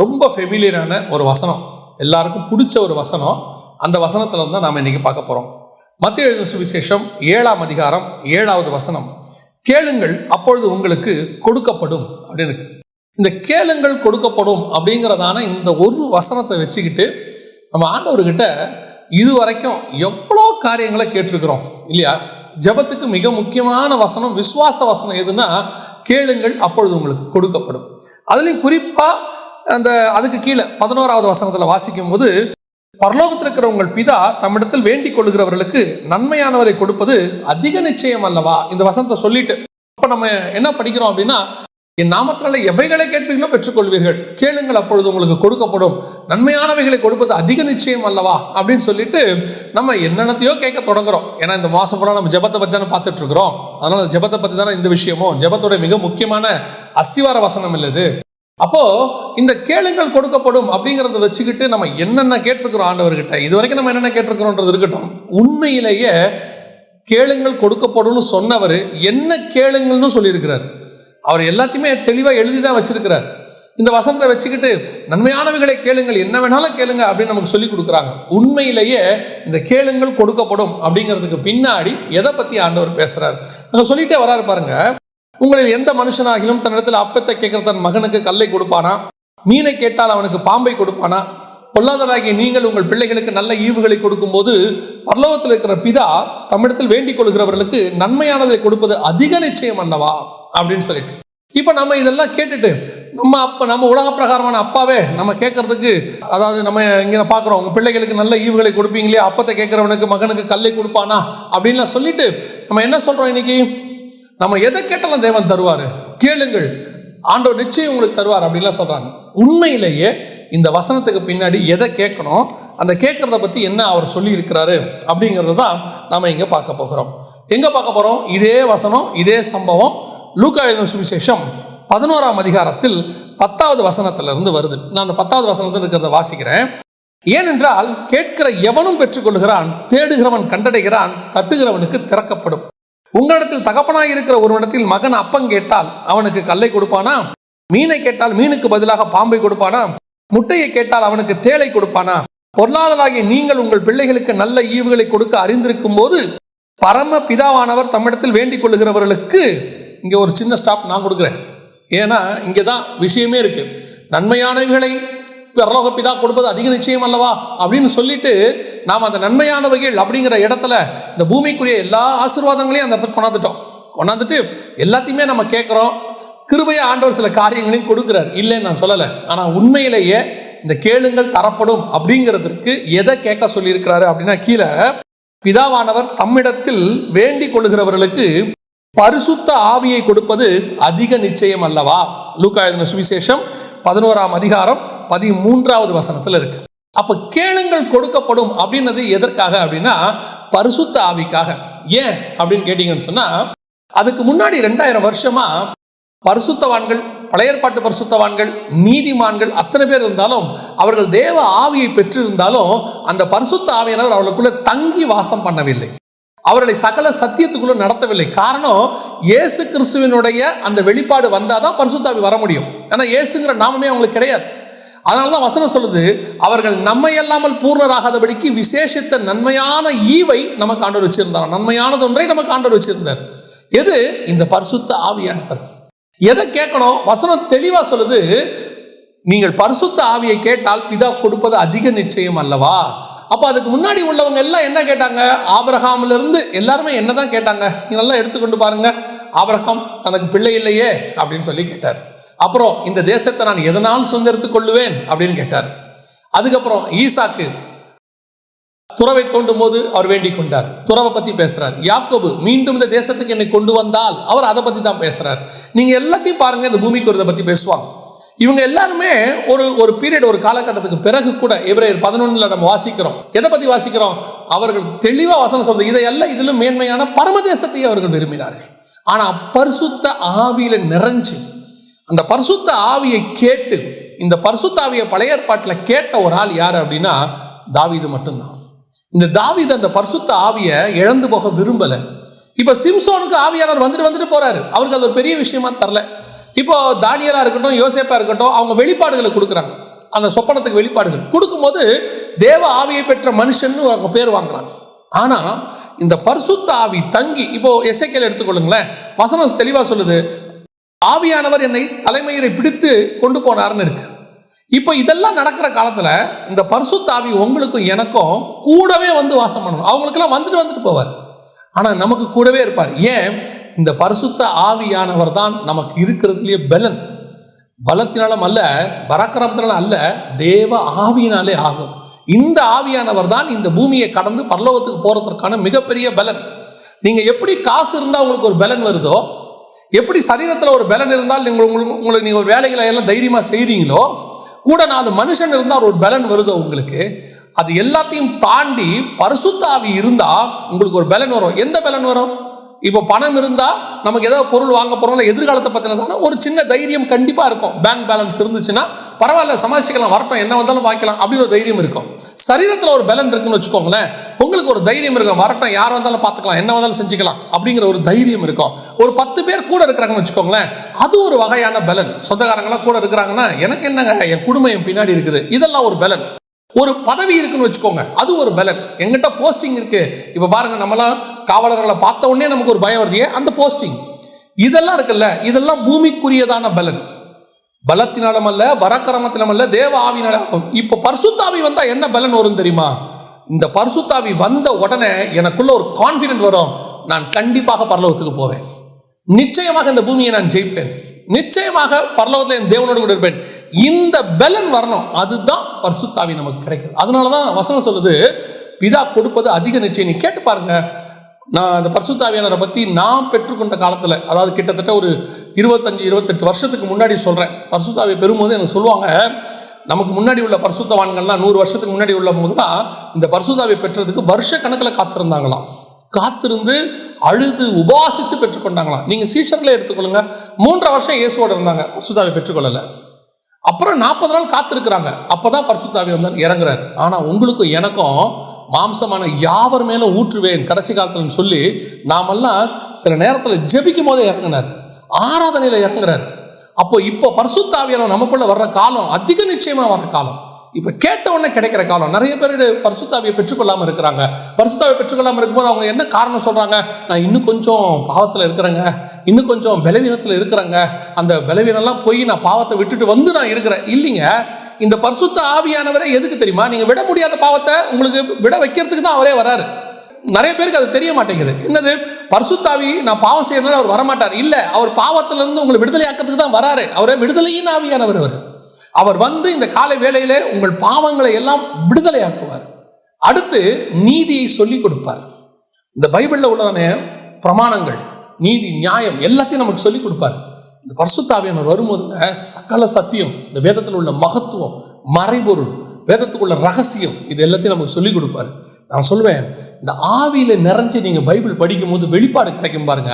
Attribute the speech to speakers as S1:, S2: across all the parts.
S1: ரொம்ப ஃபெமிலியரான ஒரு வசனம், எல்லாருக்கும் பிடிச்ச ஒரு வசனம். அந்த வசனத்துல தான் நாம் இன்னைக்கு பார்க்க போறோம். மத்தேயு எழுதின சுவிசேஷம் 7ஆம் அதிகாரம் 7வது வசனம், கேளுங்கள் அப்பொழுது உங்களுக்கு கொடுக்கப்படும் அப்படின்னு இருக்கு. இந்த கேளுங்கள் கொடுக்கப்படும் அப்படிங்கிறதான இந்த ஒரு வசனத்தை வச்சுக்கிட்டு நம்ம ஆண்டவர்கிட்ட இதுவரைக்கும் எவ்வளோ காரியங்களை கேட்டிருக்கிறோம் இல்லையா? ஜெபத்துக்கு மிக முக்கியமான வசனம், விசுவாச வசனம் எதுனா கேளுங்கள் அப்பொழுது உங்களுக்கு கொடுக்கப்படும். அதுலேயும் குறிப்பாக அதுக்கு கீழே 11வது வசனத்தில் வாசிக்கும் போது, பரலோகத்தில் இருக்கிற உங்கள் பிதா தம்மிடத்தில் வேண்டிக் கொள்கிறவர்களுக்கு நன்மையானவரை கொடுப்பது அதிக நிச்சயம் அல்லவா? இந்த வசனத்தை சொல்லிட்டு இப்போ நம்ம என்ன படிக்கிறோம் அப்படின்னா, என் நாமத்தினால எவைகளை கேட்பீங்களோ பெற்றுக்கொள்வீர்கள், கேளுங்கள் அப்பொழுது உங்களுக்கு கொடுக்கப்படும், நன்மையானவைகளை கொடுப்பது அதிக நிச்சயம் அல்லவா அப்படின்னு சொல்லிட்டு நம்ம என்னென்னத்தையோ கேட்க தொடங்குறோம். ஏன்னா இந்த மாதம் ஃபுல்லாக நம்ம ஜெபத்தை பற்றி தானே பார்த்துட்டு இருக்கிறோம். அதனால ஜெபத்தை பற்றி தானே இந்த விஷயமும் ஜெபத்தோட மிக முக்கியமான அஸ்திவார வசனம் இல்லது. அப்போ இந்த கேளுங்கள் கொடுக்கப்படும் அப்படிங்கிறத வச்சுக்கிட்டு நம்ம என்னென்ன கேட்டிருக்கிறோம் ஆண்டவர்கிட்ட, இது வரைக்கும் நம்ம என்னென்ன கேட்டிருக்கிறோன்றது இருக்கட்டும். உண்மையிலேயே கேளுங்கள் கொடுக்கப்படும் சொன்னவர் என்ன கேளுங்கள்னு சொல்லியிருக்கிறார். அவர் எல்லாத்தையுமே தெளிவாக எழுதி தான் வச்சிருக்கிறார். இந்த வசனத்தை வச்சுக்கிட்டு நன்மையானவைகளை கேளுங்கள், என்ன வேணாலும் கேளுங்க அப்படின்னு நமக்கு சொல்லி கொடுக்குறாங்க. உண்மையிலேயே இந்த கேளுங்கள் கொடுக்கப்படும் அப்படிங்கிறதுக்கு பின்னாடி எதை பற்றி ஆண்டவர் பேசுறார் அங்கே சொல்லிட்டே வராரு பாருங்க. உங்களில் எந்த மனுஷனாகிலும் தன்னிடத்தில் அப்பத்தை கேட்கிற தன் மகனுக்கு கல்லை கொடுப்பானா? மீனை கேட்டால் அவனுக்கு பாம்பை கொடுப்பானா? பொல்லாதவராகிய நீங்கள் உங்கள் பிள்ளைகளுக்கு நல்ல ஈவுகளை கொடுக்கும் போது பரலோகத்தில் இருக்கிற பிதா தம்மிடத்தில் வேண்டிக் கொள்கிறவர்களுக்கு நன்மையானதை கொடுப்பது அதிக நிச்சயம் அல்லவா அப்படின்னு சொல்லிட்டு, இப்போ நம்ம இதெல்லாம் கேட்டுட்டு நம்ம உலக பிரகாரமான அப்பாவே நம்ம கேட்கறதுக்கு, அதாவது நம்ம இங்கே பார்க்குறோம், உங்கள் பிள்ளைகளுக்கு நல்ல ஈவுகளை கொடுப்பீங்களே, அப்பத்தை கேட்குறவனுக்கு மகனுக்கு கல்லை கொடுப்பானா அப்படின்லாம் சொல்லிட்டு நம்ம என்ன சொல்கிறோம்? இன்னைக்கு நம்ம எதை கேட்டாலும் தேவன் தருவார், கேளுங்கள் ஆண்டவர் நிச்சயம் உங்களுக்கு தருவார் அப்படின்லாம் சொல்கிறாங்க. உண்மையிலேயே இந்த வசனத்துக்கு பின்னாடி எதை கேட்கணும், அந்த கேட்குறத பற்றி என்ன அவர் சொல்லி இருக்கிறாரு அப்படிங்கிறது தான் நாம் இங்கே பார்க்க போகிறோம். எங்கே பார்க்க போகிறோம்? இதே வசனம், இதே சம்பவம் லூக்கா எழுதின சுவிசேஷம் 11ஆம் அதிகாரத்தில் 10வது வசனத்திலிருந்து வருது. நான் அந்த 10வது வசனத்தில் இருக்கிறத வாசிக்கிறேன். ஏனென்றால் கேட்கிற எவனும் பெற்றுக்கொள்கிறான், தேடுகிறவன் கண்டடைகிறான், தட்டுகிறவனுக்கு திறக்கப்படும். உங்களிடத்தில் தகப்பனாய் இருக்கிற ஒருவனிடத்தில் மகன் அப்பம் கேட்டால் அவனுக்கு கல்லை கொடுப்பானா? மீனை கேட்டால் மீனுக்கு பதிலாக பாம்பை கொடுப்பானா? முட்டையை கேட்டால் அவனுக்கு தேளை கொடுப்பானா? பொருளாதாராகிய நீங்கள் உங்கள் பிள்ளைகளுக்கு நல்ல ஈவுகளை கொடுக்க அறிந்திருக்கும் போது பரம பிதாவானவர் தம்மிடத்தில் வேண்டிக் கொள்ளுகிறவர்களுக்கு, இங்கே ஒரு சின்ன ஸ்டாப் நான் கொடுக்குறேன், ஏன்னா இங்கே தான் விஷயமே இருக்கு. நன்மையானவைகளை பரலோக பிதா கொடுப்பது அதிக நிச்சயம் அல்லவா அப்படின்னு சொல்லிட்டு நாம் அந்த நன்மையானவைகள் அப்படிங்கிற இடத்துல இந்த பூமிக்குரிய எல்லா ஆசீர்வாதங்களையும் அந்த இடத்துக்கு கொண்டாந்துட்டு எல்லாத்தையுமே நம்ம கேட்குறோம். கிருபையா ஆண்டவர் சில காரியங்களையும் கொடுக்குறார், இல்லைன்னு நான் சொல்லலை. ஆனால் உண்மையிலேயே இந்த கேளுங்கள் தரப்படும் அப்படிங்கிறதுக்கு எதை கேட்க சொல்லியிருக்கிறாரு அப்படின்னா, கீழே பிதாவானவர் தம்மிடத்தில் வேண்டிக் கொள்ளுகிறவர்களுக்கு பரிசுத்த ஆவியை கொடுப்பது அதிக நிச்சயம் அல்லவா? லூக்கா எழுதின சுவிசேஷம் 11ஆம் அதிகாரம் 13வது வசனத்தில் இருக்கு. அப்ப கேளுங்கள் கொடுக்கப்படும் அப்படின்னது எதற்காக அப்படின்னா, பரிசுத்த ஆவிக்காக. ஏன் அப்படின்னு கேட்டீங்கன்னு சொன்னா, அதுக்கு முன்னாடி 2000 வருஷமா பரிசுத்தவான்கள், பழைய ஏற்பாட்டு பரிசுத்தவான்கள், நீதிமான்கள் அத்தனை பேர் இருந்தாலும், அவர்கள் தேவ ஆவியை பெற்றிருந்தாலும் அந்த பரிசுத்த ஆவியானவர் அவர்களுக்குள்ள தங்கி வாசம் பண்ணவில்லை, அவர்களை சகல சத்தியத்துக்குள்ள நடத்தவில்லை. காரணம், இயேசு கிறிஸ்துவினுடைய அந்த வெளிப்பாடு வந்தாதான் பரிசுத்த ஆவி வர முடியும். ஏன்னா இயேசுங்கிற நாமமே அவங்களுக்கு கிடையாது. அதனாலதான் வசனம் சொல்லுது, அவர்கள் நம்மை அல்லாமல் பூர்ணராகாதபடிக்கு விசேஷித்த நன்மையான ஈவை நமக்கு ஆண்டவர் வச்சிருந்தார். நன்மையானது ஒன்றை நமக்கு ஆண்டவர் வச்சிருந்தார். எது? இந்த பரிசுத்த ஆவியானவர். எதை கேட்கணும்? வசனம் தெளிவா சொல்லுது, நீங்கள் பரிசுத்த ஆவியை கேட்டால் பிதா கொடுப்பது அதிக நிச்சயம் அல்லவா? அப்போ அதுக்கு முன்னாடி உள்ளவங்க எல்லாம் என்ன கேட்டாங்க? ஆபிரகாம்ல இருந்து எல்லாருமே என்னதான் கேட்டாங்க? நீங்க நல்லா எடுத்துக்கொண்டு பாருங்க. ஆபிரகாம் தனக்கு பிள்ளை இல்லையே அப்படின்னு சொல்லி கேட்டார். அப்புறம் இந்த தேசத்தை நான் எதனால் சுதந்திரத்துக் கொள்ளுவேன் அப்படின்னு கேட்டார். அதுக்கப்புறம் ஈசாக்கு துறவை தோண்டும் போது அவர் வேண்டிக் கொண்டார், துறவை பத்தி பேசுறார். யாக்கோபு மீண்டும் இந்த தேசத்துக்கு என்னை கொண்டு வந்தால் அவர் அதை பத்தி தான் பேசுறார். நீங்க எல்லாத்தையும் பாருங்க, இந்த பூமிக்கு ஒரு பத்தி பேசுவாங்க. இவங்க எல்லாருமே ஒரு பீரியட், ஒரு காலகட்டத்துக்கு பிறகு கூட எபிரேயர் 11 நம்ம வாசிக்கிறோம். எதை பத்தி வாசிக்கிறோம்? அவர்கள் தெளிவா வசனம் சொல்றது, இதையெல்லாம் இதிலும் மேன்மையான பரமதேசத்தை அவர்கள் விரும்பினார்கள். ஆனா பரிசுத்த ஆவியில நிறைஞ்சு அந்த பரிசுத்த ஆவியை கேட்டு, இந்த பரிசுத்த ஆவியை பழைய ஏற்பாட்டில் கேட்ட ஒரு ஆள் யாரு அப்படின்னா தாவீது மட்டும்தான். இந்த தாவீது அந்த பரிசுத்த ஆவியை இழந்து போக விரும்பல. இப்ப சிம்சோனுக்கு ஆவியானவர் வந்துட்டு போறாரு, அவருக்கு அது ஒரு பெரிய விஷயமா தரல. இப்போ தானியலா இருக்கட்டும், யோசேப்பா இருக்கட்டும், அவங்க வெளிப்பாடுகளை கொடுக்குறாங்க. அந்த சொப்பனத்துக்கு வெளிப்பாடுகள் கொடுக்கும்போது தேவ ஆவியை பெற்ற மனுஷன் அவங்க பேர் வாங்குறாங்க. ஆனா இந்த பரிசுத்த ஆவி தங்கி, இப்போ எசேக்கியேல் எடுத்துக்கொள்ளுங்களேன், வசனம் தெளிவா சொல்லுது, ஆவியானவர் என்னை தலைமயிரை பிடித்து கொண்டு போனார்னு இருக்கு. இப்போ இதெல்லாம் நடக்கிற காலத்துல இந்த பரிசுத்த ஆவி உங்களுக்கும் எனக்கும் கூடவே வந்து வாசம் பண்ணணும். அவங்களுக்கெல்லாம் வந்துட்டு போவார், ஆனா நமக்கு கூடவே இருப்பார். ஏன்? இந்த பரிசுத்த ஆவியானவர் தான் நமக்கு இருக்கிறதுலயே பலன். பலத்தினாலும் அல்ல, பராக்கிரமத்தினாலும் அல்ல, தேவ ஆவியினாலே ஆகும். இந்த ஆவியானவர் தான் இந்த பூமியை கடந்து பரலோகத்துக்கு போறதற்கான மிகப்பெரிய பலன். நீங்க எப்படி காசு இருந்தால் உங்களுக்கு ஒரு பலன் வருதோ, எப்படி சரீரத்தில் ஒரு பலன் இருந்தால் உங்களுக்கு நீங்க ஒரு வேலைகளை எல்லாம் தைரியமா செய்றீங்களோ, கூட 4 மனுஷன் இருந்தால் ஒரு பலன் வருதோ உங்களுக்கு, அது எல்லாத்தையும் தாண்டி பரிசுத்த ஆவி இருந்தா உங்களுக்கு ஒரு பலன் வரும். எந்த பலன் வரும்? இப்போ பணம் இருந்தா நமக்கு ஏதாவது பொருள் வாங்க போறோம்ல, எதிர்காலத்தை பத்தினதான ஒரு சின்ன தைரியம் கண்டிப்பா இருக்கும். பேங்க் பேலன்ஸ் இருந்துச்சுன்னா பரவாயில்ல, சமாளிச்சுக்கலாம், வரட்டும், என்ன வந்தாலும் வாங்கிக்கலாம் அப்படின்னு ஒரு தைரியம் இருக்கும். சரீரத்தில் ஒரு பலன் இருக்குன்னு வச்சுக்கோங்களேன், உங்களுக்கு ஒரு தைரியம் இருக்கும், வரட்டும், யார் வந்தாலும் பார்த்துக்கலாம், என்ன வந்தாலும் செஞ்சுக்கலாம் அப்படிங்கிற ஒரு தைரியம் இருக்கும். ஒரு 10 பேர் கூட இருக்கிறாங்கன்னு வச்சுக்கோங்களேன், அது ஒரு வகையான பலன். சொந்தக்காரங்களாம் கூட இருக்கிறாங்கன்னா எனக்கு என்னங்க, என் குடும்பம் என் பின்னாடி இருக்குது, இதெல்லாம் ஒரு பலன். ஒரு பதவி இருக்குன்னு வச்சுக்கோங்க, அது ஒரு பலன். எங்கிட்ட போஸ்டிங் இருக்கு, இப்ப பாருங்க, நம்மலாம் காவலர்களை பார்த்த உடனே நமக்கு ஒரு பயம் வருது, அந்த போஸ்டிங், இதெல்லாம் இருக்குல்ல, இதெல்லாம் பூமிக்குரியதான பலன். பலத்தினாலும் அல்ல, பராக்கிரமத்தினாலும் அல்ல, தேவ ஆவியினாலும். இப்ப பரிசுத்தாவி வந்தா என்ன பலன் வரும் தெரியுமா? இந்த பரிசுத்தாவி வந்த உடனே எனக்குள்ள ஒரு கான்பிடென்ட் வரும், நான் கண்டிப்பாக பரலோகத்துக்கு போவேன், நிச்சயமாக இந்த பூமியை நான் ஜெயிப்பேன், நிச்சயமாக பரலோகத்தில் என் தேவனோடு கூட இருப்பேன். இந்த பலன் வரணும், அதுதான் பரிசுத்தாவி நமக்கு கிடைக்கும். அதனாலதான் வசனம் சொல்லுது, பிதா கொடுப்பது அதிக நிச்சயம். நீ கேட்டு பாருங்க, நான் அந்த பரிசுத்தாவியானவரை பற்றி நான் பெற்றுக்கொண்ட காலத்தில், அதாவது கிட்டத்தட்ட ஒரு 25-28 வருஷத்துக்கு முன்னாடி சொல்கிறேன், பரிசுத்தாவியை பெறும்போது எனக்கு சொல்லுவாங்க, நமக்கு முன்னாடி உள்ள பரிசுத்தவான்கள்லாம் 100 வருஷத்துக்கு முன்னாடி உள்ள போதுதான் இந்த பரிசுத்தாவியை பெற்றதுக்கு வருஷ கணக்கில் காத்திருந்தாங்களாம். காத்திருந்து அழுது உபாசித்து பெற்றுக்கொண்டாங்களாம். நீங்கள் சீஷர்களை எடுத்துக்கொள்ளுங்க, 3.5 வருஷம் இயேசுவோடு இருந்தாங்க, பரிசுத்தாவியை பெற்றுக்கொள்ளலை. அப்புறம் 40 நாள் காத்திருக்கிறாங்க, அப்போதான் பரிசுத்தாவி வந்து இறங்குறாரு. ஆனால் உங்களுக்கும் எனக்கும் மாம்சமான யாவர் மேல ஊற்றுவேன் கடைசி காலத்துல சொல்லி நாமெல்லாம் சில நேரத்தில் ஜெபிக்கும் போதே இறங்கினார், ஆராதனையில இறங்குறாரு. அப்போ இப்போ பரிசுத்த ஆவியானவர் நமக்குள்ள வர்ற காலம் அதிக நிச்சயமா வர்ற காலம். இப்ப கேட்ட உடனே கிடைக்கிற காலம். நிறைய பேர் பரிசுத்த ஆவியை பெற்றுக்கொள்ளாம இருக்கிறாங்க. பரிசுத்த ஆவியை பெற்றுக்கொள்ளாம இருக்கும்போது அவங்க என்ன காரணம் சொல்றாங்க? நான் இன்னும் கொஞ்சம் பாவத்துல இருக்கிறேங்க, இன்னும் கொஞ்சம் பலவீனத்துல இருக்கிறேங்க, அந்த பலவீனம்லாம் போய் நான் பாவத்தை விட்டுட்டு வந்து நான் இருக்கிறேன். இல்லைங்க, இந்த பரிசுத்த ஆவியானவரை எதுக்கு தெரியுமா? நீங்க விட முடியாத பாவத்தை உங்களுக்கு விட வைக்கிறதுக்கு தான் அவரே வராரு. நிறைய பேருக்கு அது தெரிய மாட்டேங்குது. என்னது பரிசுத்தாவி நான் பாவம் செய்யறதுனால அவர் வரமாட்டார், இல்ல, அவர் பாவத்துல இருந்து உங்களை விடுதலை ஆக்கிறதுக்கு தான் வராரு. அவரே விடுதலையின் ஆவியானவர். அவர் வந்து இந்த காலை வேளையிலே உங்கள் பாவங்களை எல்லாம் விடுதலை ஆக்குவார். அடுத்து நீதியை சொல்லிக் கொடுப்பார். இந்த பைபிள்ல உள்ளதான பிரமாணங்கள், நீதி, நியாயம் எல்லாத்தையும் நமக்கு சொல்லிக் கொடுப்பார். இந்த பரிசுத்த ஆவியானவர் வரும்போது சகல சத்தியம், இந்த வேதத்தில் உள்ள மகத்துவம், மறைபொருள், வேதத்துக்குள்ள ரகசியம், இது எல்லாத்தையும் நமக்கு சொல்லிக் கொடுப்பாரு. நான் சொல்லுவேன், இந்த ஆவியில நிறைஞ்சு நீங்க பைபிள் படிக்கும் போது வெளிப்பாடு கிடைக்கும் பாருங்க,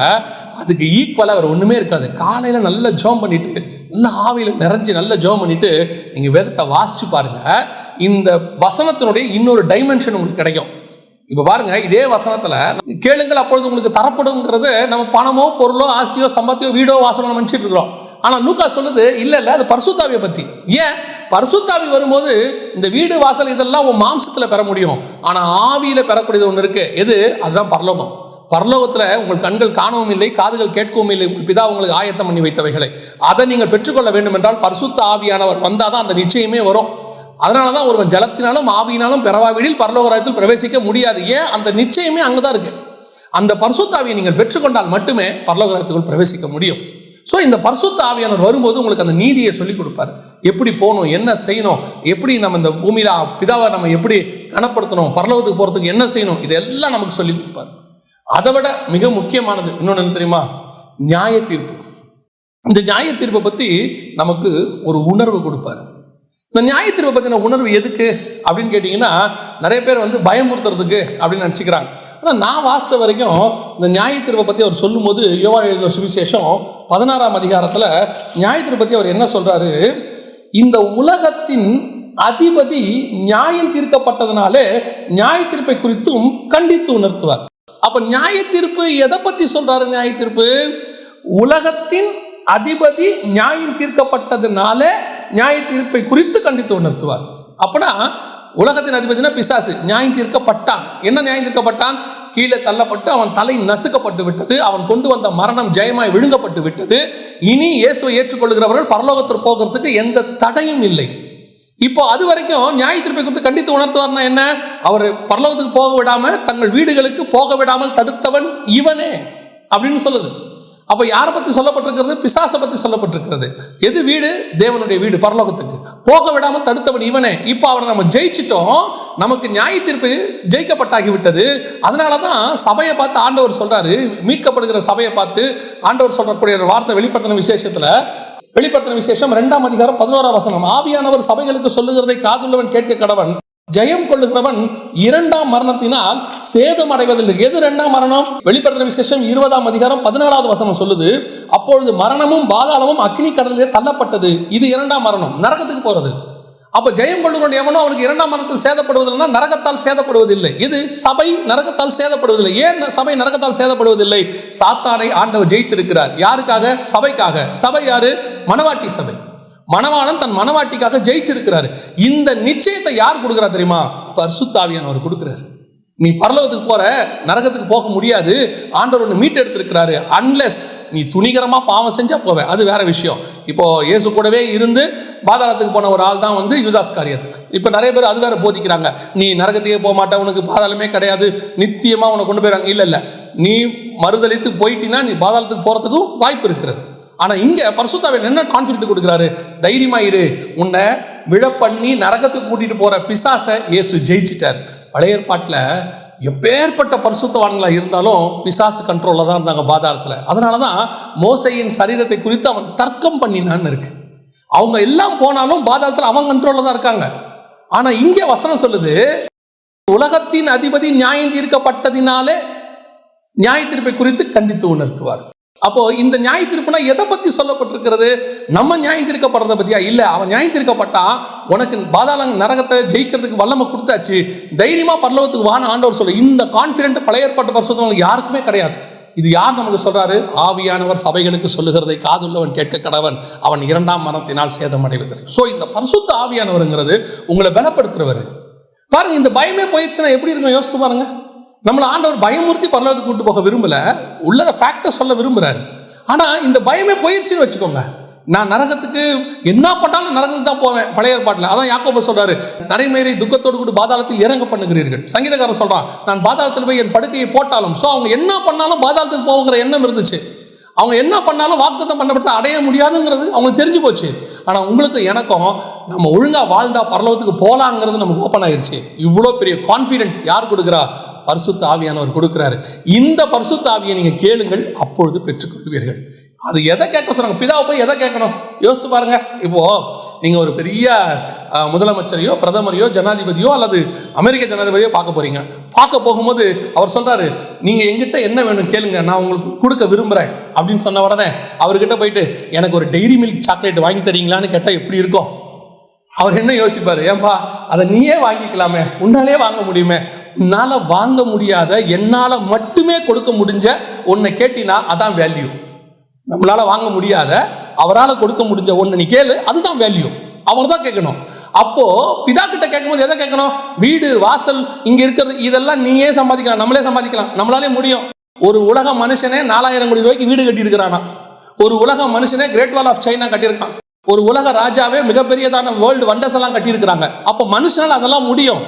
S1: அதுக்கு ஈக்குவலா அவர் ஒண்ணுமே இருக்காது. காலையில நல்ல ஜெபம் பண்ணிட்டு, நல்ல ஆவியில நிறைஞ்சு நல்ல ஜெபம் பண்ணிட்டு நீங்க வேதத்தை வாசிச்சு பாருங்க, இந்த வசனத்தினுடைய இன்னொரு டைமென்ஷன் உங்களுக்கு கிடைக்கும். இப்ப பாருங்க, இதே வசனத்துல கேளுங்கள் அப்பொழுது உங்களுக்கு தரப்படுங்கிறது நம்ம பணமோ பொருளோ ஆஸ்தியோ சம்பாத்தியோ வீடோ வாசனோ நினைச்சிட்டு இருக்கிறோம். ஆனா லூக்கா சொல்லுது இல்ல, அது பரிசுத்தாவியை பத்தி. ஏன்? பரிசுத்தாவி வரும்போது இந்த வீடு வாசல் இதெல்லாம் உன் மாம்சத்துல பெற முடியும், ஆனா ஆவியில பெறக்கூடியது ஒண்ணு இருக்கு. எது? அதுதான் பரலோகம். பரலோகத்துல உங்கள் கண்கள் காணவும் இல்லை, காதுகள் கேட்கவும் இல்லை, உங்கள் பிதா உங்களுக்கு ஆயத்தம் பண்ணி வைத்தவைகளை அதை நீங்கள் பெற்றுக்கொள்ள வேண்டும் என்றால் பரிசுத்த ஆவியானவர் வந்தாதான் அந்த நிச்சயமே வரும். அதனாலதான் ஒருவன் ஜலத்தினாலும் ஆவியினாலும் பெறவாவிடில் பரலோக ராஜ்யத்தில் பிரவேசிக்க முடியாது. ஏன்? அந்த நிச்சயமே அங்கதான் இருக்கு. அந்த பரிசுத்த ஆவியை நீங்கள் பெற்றுக்கொண்டால் மட்டுமே பரலோக ராஜ்யத்துக்குள் பிரவேசிக்க முடியும். ஸோ இந்த பரிசுத்த ஆவியானவர் வரும்போது உங்களுக்கு அந்த நீதியை சொல்லிக் கொடுப்பார். எப்படி போகணும், என்ன செய்யணும், எப்படி நம்ம இந்த பூமியில பிதாவை நம்ம எப்படி கனப்படுத்தணும், பரலோகத்துக்கு போறதுக்கு என்ன செய்யணும், இதெல்லாம் நமக்கு சொல்லிக் கொடுப்பார். அதை விட மிக முக்கியமானது இன்னொன்று என்ன தெரியுமா? நியாய தீர்ப்பு. இந்த நியாய தீர்ப்பை பத்தி நமக்கு ஒரு உணர்வு கொடுப்பாரு. இந்த நியாய தீர்ப்பை பத்தின உணர்வு எதுக்கு அப்படின்னு கேட்டீங்கன்னா, நிறைய பேர் வந்து பயமுறுத்துறதுக்கு அப்படின்னு நினச்சிக்கிறாங்க. ஆனால் நான் வாசித்த வரைக்கும் இந்த நியாய தீர்ப்பை பற்றி அவர் சொல்லும் போது, யோவான் எழுதின சுவிசேஷம் 16ஆம் அதிகாரத்தில் நியாய தீர்ப்பை பற்றி அவர் என்ன சொல்றாரு? இந்த உலகத்தின் அதிபதி நியாயம் தீர்க்கப்பட்டதுனாலே நியாய தீர்ப்பை குறித்தும் கண்டித்து உணர்த்துவார். அப்ப நியாய தீர்ப்பு எதை பத்தி சொல்றாரு? நியாய தீர்ப்பு உலகத்தின் அதிபதி நியாயம் தீர்க்கப்பட்டதுனால நியாய தீர்ப்பை குறித்து கண்டித்து உணர்த்துவார். அப்பனா உலகத்தின் அதிபதினா பிசாசு நியாயம் தீர்க்கப்பட்டான். என்ன நியாயம் தீர்க்கப்பட்டான்? கீழே தள்ளப்பட்டு அவன் தலை நசுக்கப்பட்டு விட்டது. அவன் கொண்டு வந்த மரணம் ஜெயமாய் விழுங்கப்பட்டு விட்டது. இனி இயேசுவை ஏற்றுக்கொள்கிறவர்கள் பரலோகத்திற்கு போகிறதுக்கு எந்த தடையும் இல்லை. இப்போ அது வரைக்கும் நியாய தீர்ப்பை குறித்து கண்டித்து உணர்த்துவார்னா என்ன? அவர் பரலோகத்துக்கு போக விடாம தங்கள் வீடுகளுக்கு போக விடாமல் தடுத்தவன் இவனே அப்படின்னு சொல்லுது. அப்ப யாரை பத்தி சொல்லப்பட்டிருக்கிறது? பிசாசை பத்தி சொல்லப்பட்டிருக்கிறது. எது வீடு? தேவனுடைய வீடு, பரலோகத்துக்கு போக விடாமல் தடுத்தவன் இவனே. இப்போ அவரை நம்ம ஜெயிச்சிட்டோம், நமக்கு நியாய தீர்ப்பு ஜெயிக்கப்பட்டாகி விட்டது. அதனாலதான் சபையை பார்த்து ஆண்டவர் சொல்றாரு, மீட்கப்படுகிற சபையை பார்த்து ஆண்டவர் சொல்றக்கூடிய ஒரு வார்த்தை வெளிப்படுத்தின விசேஷம் 2ஆம் அதிகாரம் 11ஆம் வசனம். ஆவியானவர் சபைகளுக்கு சொல்லுகிறதை காதுள்ளவன் கேட்க கடவன். ஜெயம் கொள்ளுகிறவன் 2ஆம் மரணத்தினால் சேதம் அடைவதில்லை. எது 2ஆம் மரணம்? வெளிப்படுத்தின விசேஷம் 20ஆம் அதிகாரம் 14வது வசனம் சொல்லுது, அப்பொழுது மரணமும் பாதாளமும் அக்னி கடலிலே தள்ளப்பட்டது. இது 2ஆம் மரணம், நரகத்துக்கு போறது. அப்ப ஜெயம் கொள்ளுகிறவன் எவனோ அவனுக்கு 2ஆம் மரணத்தில் சேதப்படுவதில்லை, நரகத்தால் சேதப்படுவதில்லை. இது சபை நரகத்தால் சேதப்படுவதில்லை. ஏன் சபை நரகத்தால் சேதப்படுவதில்லை? சாத்தானை ஆண்டவர் ஜெயித்திருக்கிறார். யாருக்காக? சபைக்காக. சபை யாரு? மணவாட்டி சபை. மணவாளன் தன் மணவாட்டிக்காக ஜெயிச்சிருக்கிறாரு. இந்த நிச்சயத்தை யார் கொடுக்குறா தெரியுமா? பரிசுத்த ஆவியானவர் கொடுக்கிறார். நீ பரலோகத்துக்கு போற, நரகத்துக்கு போக முடியாது. ஆண்டவர் ஒன்று மீட்டெடுத்திருக்கிறாரு. அன்லெஸ் நீ துணிகரமா பாவம் செஞ்சா போவே, அது வேற விஷயம். இப்போ இயேசு கூடவே இருந்து பாதாளத்துக்கு போன ஒரு ஆள் தான் யூதாஸ் காரியத்து. இப்போ நிறைய பேர் அது வேற போதிக்கிறாங்க. நீ நரகத்துக்கே போக மாட்ட, உனக்கு பாதாளமே கிடையாது, நித்தியமா உனக்கு கொண்டு போயிறாங்க. இல்ல, நீ மறுதலித்து போயிட்டீங்கன்னா நீ பாதாளத்துக்கு போறதுக்கும் வாய்ப்பு இருக்கிறது. ஆனா இங்க பரிசுத்தாவியானவர் என்ன கான்ஃபிடென்ட் கொடுக்கிறாரு? தைரியமா இரு, உன்னை விழப்பண்ணி நரகத்துக்கு கூட்டிட்டு போற பிசாசை இயேசு ஜெயிச்சிட்டார். பழைய ஏற்பாட்டில் எப்பேற்பட்ட பரிசுத்தவான்களா இருந்தாலும் பிசாசு கண்ட்ரோல்ல தான் இருந்தாங்க பாதாளத்துல. அதனாலதான் மோசையின் சரீரத்தை குறித்து அவன் தர்க்கம் பண்ணினான்னு இருக்கு. அவங்க எல்லாம் போனாலும் பாதாளத்துல அவன் கண்ட்ரோல்ல தான் இருக்காங்க. ஆனா இங்க வசனம் சொல்லுது, உலகத்தின் அதிபதி நியாயம் தீர்க்கப்பட்டதினாலே நியாய தீர்ப்பை குறித்து கண்டித்து உணர்த்துவார். அப்போ இந்த நியாய தீர்ப்புனா எதை பத்தி சொல்லப்பட்டிருக்கிறது? நம்ம நியாயம் தீர்க்கப்படுறத பத்தியா? இல்ல, அவன் நியாயம் தீர்க்கப்பட்டா உனக்கு பாதாள நரகத்தை ஜெயிக்கிறதுக்கு வல்லமை கொடுத்தாச்சு, தைரியமா பரலோகத்துக்கு வான ஆண்டவர் சொல்ல. இந்த கான்பிடென்ட் பழைய ஏற்பாட்டு பரிசுத்தவங்களுக்கு யாருக்குமே கிடையாது. இது யார் நமக்கு சொல்றாரு? ஆவியானவர் சபைகளுக்கு சொல்லுகிறதை காதுள்ளவன் கேட்க கடவன், அவன் 2ஆம் மரணத்தினால் சேதம் அடைவதில்லை. சோ இந்த பரிசுத்த ஆவியானவருங்கிறது உங்களை பலப்படுத்துறவர். பாருங்க, இந்த பயமே போயிடுச்சுன்னா எப்படி இருக்கும் யோசிச்சு பாருங்க. நம்மளை ஆண்டவர் பயமுறுத்தி பரலோகத்துக்கு கூட்டு போக விரும்பல, உள்ளத ஃபேக்டை சொல்ல விரும்புறாரு. ஆனா இந்த பயமே போயிடுச்சுன்னு வச்சுக்கோங்க, நான் நரகத்துக்கு என்ன பண்ணாலும் நரகத்துக்கு தான் போவேன். பழைய ஏற்பாட்டில் அதான் யாக்கோபு சொல்றாரு, நரைமேறி துக்கத்தோடு கூட பாதாளத்தில் இறங்க பண்ணுகிறீர்கள். சங்கீதக்காரன் சொல்றான், நான் பாதாளத்தில் போய் என் படுக்கையை போட்டாலும். ஸோ அவங்க என்ன பண்ணாலும் பாதாளத்துக்கு போகிற எண்ணம் இருந்துச்சு. அவங்க என்ன பண்ணாலும் வாக்குத்தத்தம் பண்ணப்பட்ட அடைய முடியாதுங்கிறது அவங்களுக்கு தெரிஞ்சு போச்சு. ஆனா உங்களுக்கு எனக்கும் நம்ம ஒழுங்கா வாழ்ந்தா பரலோகத்துக்கு போலாங்கிறது நமக்கு ஓப்பன் ஆயிடுச்சு. இவ்வளோ பெரிய கான்ஃபிடென்ட் யார் கொடுக்குறா? பரிசுத்த ஆவியானவர் கொடுக்கிறாரு. இந்த பரிசுத்த ஆவியை நீங்க கேளுங்கள், அப்பொழுது பெற்றுக்கொள்வீர்கள். அது எதை கேட்க சொல்றாங்க? பிதாவை போய் எதை கேட்கணும் யோசித்து பாருங்க. இப்போ நீங்க ஒரு பெரிய முதலமைச்சரையோ பிரதமரையோ ஜனாதிபதியோ அல்லது அமெரிக்க ஜனாதிபதியோ பார்க்க போறீங்க. பார்க்க போகும்போது அவர் சொல்றாரு, நீங்க எங்கிட்ட என்ன வேணும் கேளுங்க, நான் உங்களுக்கு கொடுக்க விரும்புறேன் அப்படின்னு சொன்ன உடனே அவர்கிட்ட போயிட்டு எனக்கு ஒரு டெய்ரி மில்க் சாக்லேட் வாங்கி தரீங்களான்னு கேட்டா எப்படி இருக்கும்? அவர் என்ன யோசிப்பாரு? ஏன்பா அதை நீயே வாங்கிக்கலாமே, உன்னாலே வாங்க முடியுமே. உன்னால வாங்க முடியாத, என்னால மட்டுமே கொடுக்க முடிஞ்ச ஒன்னை கேட்டினா அதான் வேல்யூ. நம்மளால வாங்க முடியாத, அவரால் கொடுக்க முடிஞ்ச ஒன்று நீ கேளு, அதுதான் வேல்யூ. அவர் தான் கேட்கணும். அப்போ பிதா கிட்ட கேட்கும்போது எதை கேட்கணும்? வீடு வாசல் இங்க இருக்கிறது இதெல்லாம் நீயே சம்பாதிக்கலாம், நம்மளே சம்பாதிக்கலாம், நம்மளாலே முடியும். ஒரு உலக மனுஷனே 4000 கோடி ரூபாய்க்கு வீடு கட்டி இருக்கிறானா? ஒரு உலக மனுஷனே கிரேட் வால் ஆஃப் சைனா கட்டியிருக்கான். ஒரு உலக ராஜாவே மிகப்பெரியதான வேர்ல்டு வண்டர்ஸ் எல்லாம் கட்டியிருக்கிறாங்க. அப்போ மனுஷனால் அதெல்லாம் முடியும்.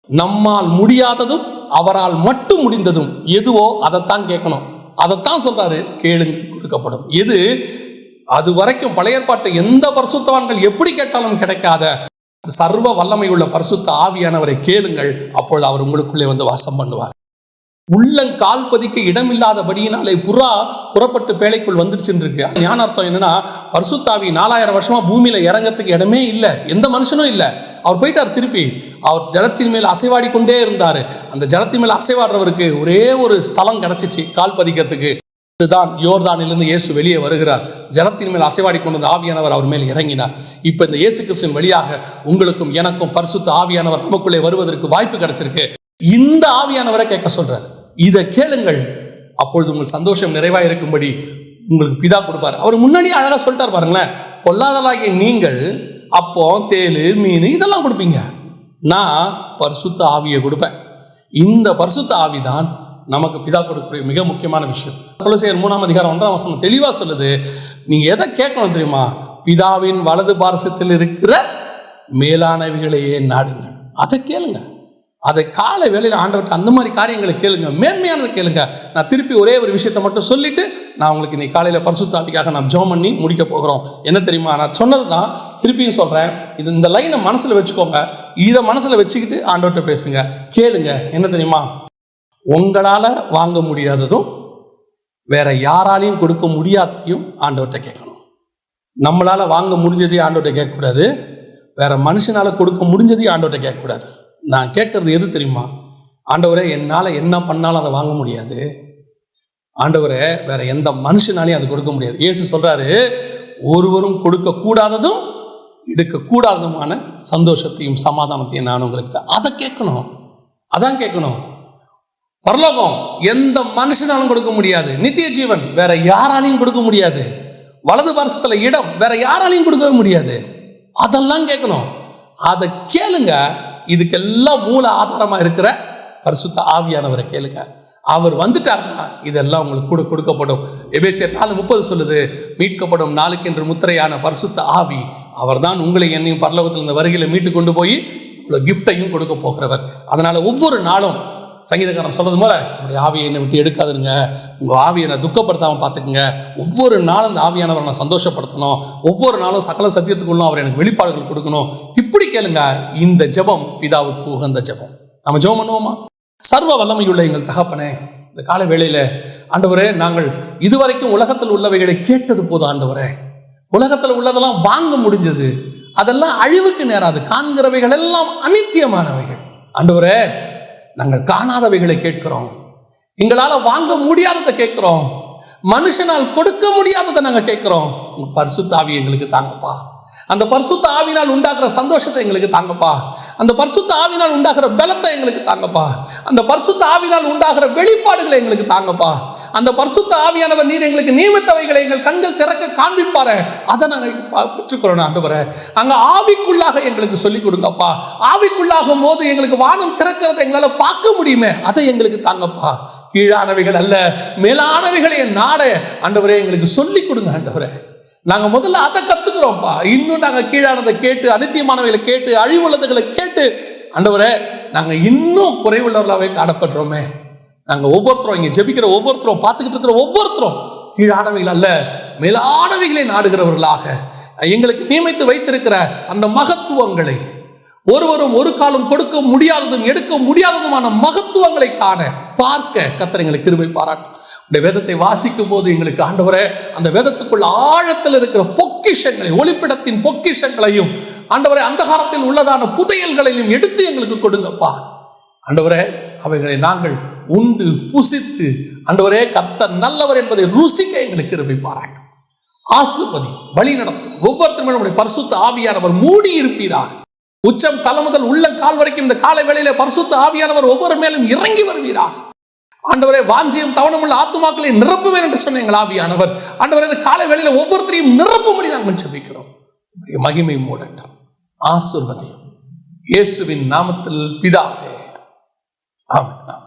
S1: நம்மால் முடியாததும் அவரால் மட்டும் முடிந்ததும் எதுவோ அதைத்தான் கேட்கணும். அதைத்தான் சொல்றாரு, கேளுங்கள் கொடுக்கப்படும். இது அது வரைக்கும் பழைய ஏற்பாட்டை எந்த பரிசுத்தவான்கள் எப்படி கேட்டாலும் கிடைக்காத சர்வ வல்லமை உள்ள பரிசுத்த ஆவியானவரை கேளுங்கள், அப்பொழுது அவர் உங்களுக்குள்ளே வந்து வாசம் பண்ணுவார். உள்ளங்கால் பதிக்க இடமில்லாதபடியினாலே புறப்பட்டு பேழைக்குள் வந்துருச்சுன்னு இருக்கு. ஞான அர்த்தம் என்னன்னா, பரிசுத்தாவி 4000 வருஷமா பூமியில இறங்கறதுக்கு இடமே இல்லை, எந்த மனுஷனும் இல்லை. அவர் போயிட்டார் திருப்பி. அவர் ஜலத்தின் மேல் அசைவாடி கொண்டே இருந்தாரு. அந்த ஜலத்தின் மேல் அசைவாடுறவருக்கு ஒரே ஒரு ஸ்தலம் கிடைச்சிச்சு கால் பதிக்கிறதுக்கு. இதுதான் யோர்தானிலிருந்து இயேசு வெளியே வருகிறார். ஜலத்தின் மேல் அசைவாடி கொண்டு ஆவியானவர் அவர் மேல் இறங்கினார். இப்ப இந்த இயேசு கிறிஸ்துவின் வழியாக உங்களுக்கும் எனக்கும் பரிசுத்த ஆவியானவர் நமக்குள்ளே வருவதற்கு வாய்ப்பு கிடைச்சிருக்கு. இந்த ஆவியானவரை கேட்க சொல்றாரு. இதை கேளுங்கள், அப்பொழுது உங்கள் சந்தோஷம் நிறைவாக இருக்கும்படி உங்களுக்கு பிதா கொடுப்பார். அவர் முன்னாடியே அழகா சொல்லிட்டார் பாருங்களேன். பொல்லாதலாகிய நீங்கள் அப்பம், தேள், மீன் இதெல்லாம் கொடுப்பீங்க. நான் பரிசுத்த ஆவியை கொடுப்பேன். இந்த பரிசுத்த ஆவி தான் நமக்கு பிதா கொடுக்கக்கூடிய மிக முக்கியமான விஷயம். கொலோசியர் 3:1 தெளிவாக சொல்லுது, நீங்க எதை கேட்கணும் தெரியுமா? பிதாவின் வலது பார்சத்தில் இருக்கிற மேலானவைகளையே நாடுங்க. அதை கேளுங்க. அதை காலை வேளையில் ஆண்டவர்கிட்ட அந்த மாதிரி காரியங்களை கேளுங்க, மேன்மையானதை கேளுங்க. நான் திருப்பி ஒரே ஒரு விஷயத்தை மட்டும் சொல்லிட்டு நான் உங்களுக்கு இன்னைக்கு காலையில் பரிசுத்த ஆவிக்காக நான் ஜெபம் பண்ணி முடிக்க போகிறோம். என்ன தெரியுமா, நான் சொன்னது தான் திருப்பியும் சொல்கிறேன். இந்த லைனை மனசில் வச்சுக்கோங்க. இதை மனசில் வச்சுக்கிட்டு ஆண்டவர்கிட்ட பேசுங்க, கேளுங்க. என்ன தெரியுமா, உங்களால் வாங்க முடியாததும் வேற யாராலையும் கொடுக்க முடியாததையும் ஆண்டவர்கிட்ட கேட்கணும். நம்மளால் வாங்க முடிஞ்சதையும் ஆண்டவர்கிட்ட கேட்கக்கூடாது, வேற மனுஷனால் கொடுக்க முடிஞ்சதையும் ஆண்டவர்கிட்ட கேட்கக்கூடாது. நான் கேட்கறது எது தெரியுமா, ஆண்டவரே என்னால் என்ன பண்ணாலும் அதை வாங்க முடியாது, ஆண்டவரே வேற எந்த மனுஷனாலையும் அது கொடுக்க முடியாது. இயேசு சொல்றாரு, ஒருவரும் கொடுக்க கூடாததும் எடுக்கக்கூடாததுமான சந்தோஷத்தையும் சமாதானத்தையும் நான் உங்களுக்கு, அதை கேட்கணும். அதான் கேட்கணும். பரலோகம் எந்த மனுஷனாலும் கொடுக்க முடியாது, நித்திய ஜீவன் வேற யாராலையும் கொடுக்க முடியாது, வலது பார்சத்துல இடம் வேற யாராலையும் கொடுக்கவே முடியாது. அதெல்லாம் கேட்கணும். அதை கேளுங்க. இதுக்கெல்லாம் மூல ஆதாரமா இருக்கிற பரிசுத்த ஆவியானவரை கேளுங்க. அவர் வந்துட்டார்னா இதெல்லாம் உங்களுக்கு கூட கொடுக்கப்படும். எபேசியர் 4:30 சொல்லுது, மீட்கப்படும் நாளுக்கு என்று முத்திரையான பரிசுத்த ஆவி அவர் தான் உங்களை என்னையும் பரலோகத்தில் இந்த வருகையில மீட்டு கொண்டு போய் இவ்வளவு கிஃப்டையும் கொடுக்க போகிறவர். அதனால ஒவ்வொரு நாளும் சங்கீதக்காரன் சொல்றது போல, உங்களுடைய ஆவியை என்னை விட்டு எடுக்காதுங்க, உங்க ஆவியை நான் துக்கப்படுத்தாமல் பார்த்துக்குங்க. ஒவ்வொரு நாளும் இந்த ஆவியானவரை நான் சந்தோஷப்படுத்தணும், ஒவ்வொரு நாளும் சகல சத்தியத்துக்குள்ளும் அவர் எனக்கு வெளிப்பாடுகள் கொடுக்கணும். இப்படி கேளுங்க. இந்த ஜெபம் பிதாவுக்கு உகந்த ஜெபம். நம்ம ஜெபம் பண்ணுவோமா? சர்வ வல்லமையுள்ள எங்கள் தகப்பனே, இந்த கால வேளையில ஆண்டவரே, நாங்கள் இதுவரைக்கும் உலகத்தில் உள்ளவைகளை கேட்டது போதும் ஆண்டவரே. உலகத்தில் உள்ளதெல்லாம் வாங்க முடிஞ்சது, அதெல்லாம் அழிவுக்கு நேராது. காண்கிறவைகள் எல்லாம் அநித்தியமானவைகள். ஆண்டவரே, நாங்கள் காணாதவைகளை கேட்கிறோம், எங்களால் வாங்க முடியாததை கேட்கிறோம், மனுஷனால் கொடுக்க முடியாததை நாங்கள் கேட்கிறோம். பரிசுத்த ஆவி எங்களுக்கு தாங்கப்பா. அந்த பரிசுத்த ஆவினால் உண்டாக்குற சந்தோஷத்தை எங்களுக்கு தாங்கப்பா. அந்த பரிசுத்த ஆவினால் உண்டாகிற பலத்தை எங்களுக்கு தாங்கப்பா. அந்த பரிசுத்த ஆவினால் உண்டாகிற வெளிப்பாடுகளை எங்களுக்கு தாங்கப்பா. அந்த பரிசுத்த ஆவியானவர் நீர் எங்களுக்கு நியமித்தவைகளை எங்கள் கண்கள் திறக்க காண்பிப்பாரு, அதை நாங்கள் பெற்றுக்கிறோம் ஆண்டவரே. அங்க ஆவிக்குள்ளாக எங்களுக்கு சொல்லிக் கொடுங்கப்பா. ஆவிக்குள்ளாகும் போது எங்களுக்கு வானம் திறக்கிறத எங்களால் பார்க்க முடியுமே, அதை எங்களுக்கு தாங்கப்பா. கீழானவைகள் அல்ல, மேலானவைகளை நாட ஆண்டவரே எங்களுக்கு சொல்லிக் கொடுங்க ஆண்டவரே. நாங்க முதல்ல அதை கத்துக்கிறோம்ப்பா. இன்னும் நாங்க கீழானதை கேட்டு, அநித்தியமானவைகளை கேட்டு, அழிவுள்ளதுகளை கேட்டு ஆண்டவரே, நாங்க இன்னும் குறைவுள்ளவர்களாகவே காணப்படுறோமே. நாங்க ஒவ்வொருத்தரும் இங்க ஜெபிக்கிற ஒவ்வொருத்தரும், பார்த்துக்கிட்டு இருக்கிற ஒவ்வொருத்தரும் கீழானவைகள் அல்ல, மேலானவைகளை நாடுகிறவர்களாக எங்களுக்கு நியமித்து வைத்திருக்கிற அந்த மகத்துவங்களை, ஒருவரும் ஒரு காலம் கொடுக்க முடியாததும் எடுக்க முடியாததுமான மகத்துவங்களை காண பார்க்க கர்த்தர் எங்களுக்கு கிருபை பாராட்டும். இந்த வேதத்தை வாசிக்கும் போது எங்களுக்கு ஆண்டவரே, அந்த வேதத்துக்குள் ஆழத்தில் இருக்கிற பொக்கிஷங்களை, ஒளிப்பிடத்தின் பொக்கிஷங்களையும் ஆண்டவரே, அந்தகாரத்தில் உள்ளதான புதையல்களையும் எடுத்து எங்களுக்கு கொடுங்கப்பா. ஆண்டவரே, அவைகளை நாங்கள் உண்டு புசித்து ஆண்டவரே கர்த்தர் நல்லவர் என்பதை ருசிக்க எங்களுக்கு கிருபை பாராட்டும். ஆசீர்வதி, வழி நடத்தும். ஒவ்வொருத்தரும் நம்முடைய பரிசுத்த ஆவியானவர் மூடி இருப்பீராக. உச்சம் தலை முதல் உள்ள கால் வரைக்கும் இந்த காலை வேளையில பரிசுத்த ஆவியானவர் ஒவ்வொரு மேலும் இறங்கி வருவீராக. ஆண்டவரே, வாஞ்சியம் தவணமுள்ள ஆத்துமாக்களை நிரப்புவேன் என்று சொன்ன எங்கள் ஆவியானவர் ஆண்டவரே, இந்த காலை வேளையில ஒவ்வொருத்தரையும் நிரப்பும்படி நாங்கள் ஜெபிக்கிறோம். மகிமை மூடட்டும். ஆசீர்வதியும் இயேசுவின் நாமத்தில் பிதாவே, ஆமென்.